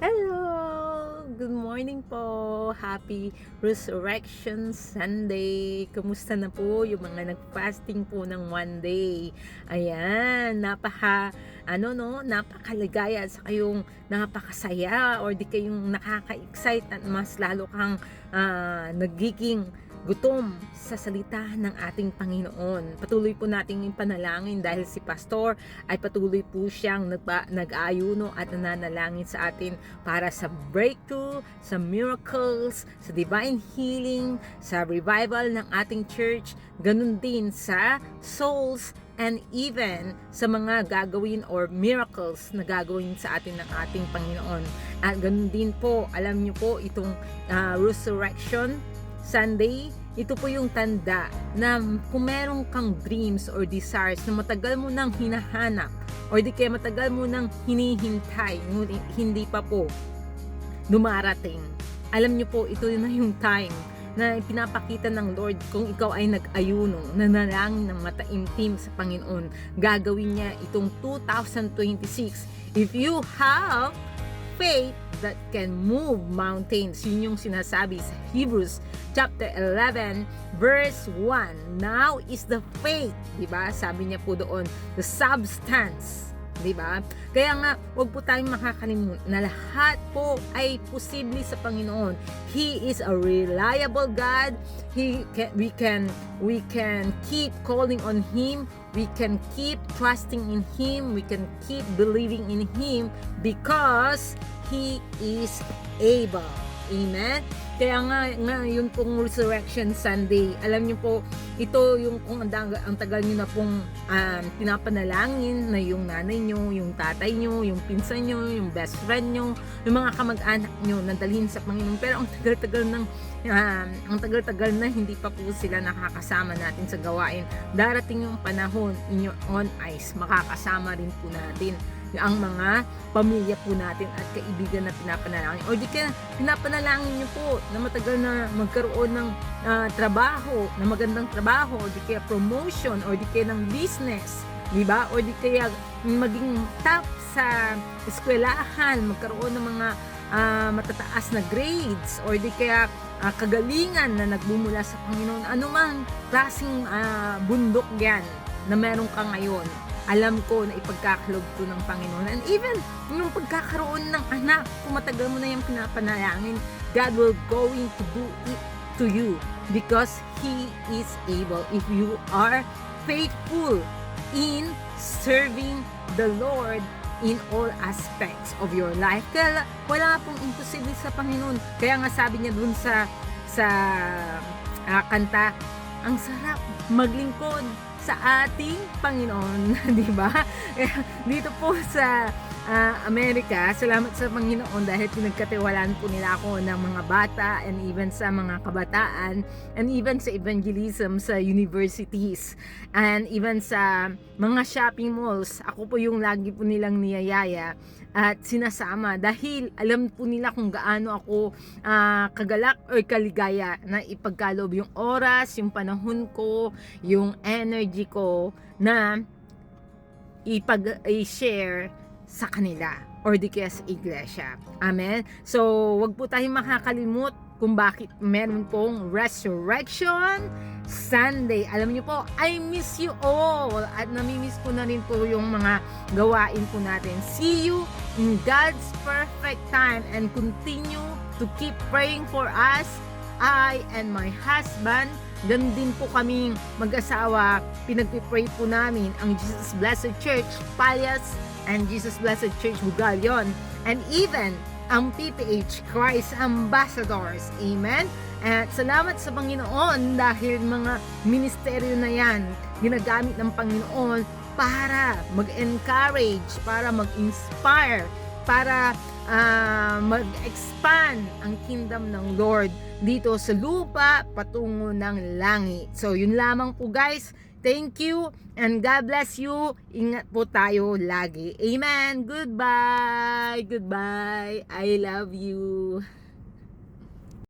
Hello! Good morning po! Happy Resurrection Sunday! Kumusta na po yung mga nag-fasting po ng one day? Ayan, napakaligaya sa kayong napakasaya or di kayong nakaka-excite at mas lalo kang nagiging gutom sa salita ng ating Panginoon. Patuloy po nating ipanalangin dahil si Pastor ay patuloy po siyang nag-aayuno at nananalangin sa atin para sa breakthrough, sa miracles, sa divine healing, sa revival ng ating church, ganun din sa souls and even sa mga gagawin or miracles na gagawin sa atin ng ating Panginoon. At ganun din po, alam niyo po itong Resurrection Sunday, ito po yung tanda na kung meron kang dreams or desires na matagal mo nang hinahanap or di kaya matagal mo nang hinihintay, ngunit hindi pa po dumarating. Alam niyo po, ito na yung time na pinapakita ng Lord kung ikaw ay nag-ayuno, nanalangin ng mataimtim sa Panginoon. Gagawin niya itong 2026. If you have faith that can move mountains. Yun yung sinasabi sa Hebrews chapter 11 verse 1. Now is the faith, di ba? Sabi niya po doon, the substance, di ba? Kaya nga, wag po tayong makakalimutan na lahat po ay posible sa Panginoon. He is a reliable God. We can keep calling on Him. We can keep trusting in Him. We can keep believing in Him because He is able. Amen? Kaya nga yun pong Resurrection Sunday, alam niyo po, ito yung kung ang tagal niyo na pong pinapanalangin na yung nanay niyo, yung tatay niyo, yung pinsan niyo, yung best friend niyo, yung mga kamag-anak niyo na dalhin sa Panginoon. Pero ang tagal-tagal na hindi pa po sila nakakasama natin sa gawain. Darating yung panahon, in your own eyes, makakasama rin po natin ang mga pamilya po natin at kaibigan na pinapanalangin. O di kaya pinapanalangin niyo po na matagal na magkaroon ng trabaho, na magandang trabaho, o di kaya promotion, o di kaya ng business, di ba? O di kaya maging top sa eskwelahan, magkaroon ng mga matataas na grades, or di kaya kagalingan na nagbumula sa Panginoon. Ano man klaseng bundok yan na meron ka ngayon, alam ko na ipagkakaloob ko ng Panginoon. And even yung pagkakaroon ng anak, kung matagal mo na yung pinapanalangin, God will going to do it to you because He is able if you are faithful in serving the Lord in all aspects of your life. Kaya wala pong imposible sa Panginoon. Kaya nga sabi niya dun sa kanta, ang sarap maglingkod sa ating Panginoon, di ba? Dito po sa Amerika, salamat sa Panginoon dahil pinagkatiwalaan po nila ako ng mga bata and even sa mga kabataan and even sa evangelism sa universities and even sa mga shopping malls. Ako po yung lagi po nilang niyayaya at sinasama dahil alam po nila kung gaano ako kagalak o kaligaya na ipagkaloob yung oras, yung panahon ko, yung energy ko na i-share sa kanila or di kaya sa iglesia. Amen? So, wag po tayong makakalimot kung bakit meron pong Resurrection Sunday. Alam niyo po, I miss you all. At namimiss ko na rin po yung mga gawain po natin. See you in God's perfect time and continue to keep praying for us. I and my husband, ganun din po kaming mag-asawa, pinagpipray po namin ang Jesus Blessed Church Palias and Jesus Blessed Church Bugalyon and even ang PPH Christ Ambassadors. Amen? At salamat sa Panginoon dahil mga ministeryo na yan ginagamit ng Panginoon para mag-encourage, para mag-inspire, para mag-expand ang kingdom ng Lord dito sa lupa patungo ng langit. So yun lamang po guys. Thank you and God bless you. Ingat po tayo lagi. Amen. Goodbye. Goodbye. I love you.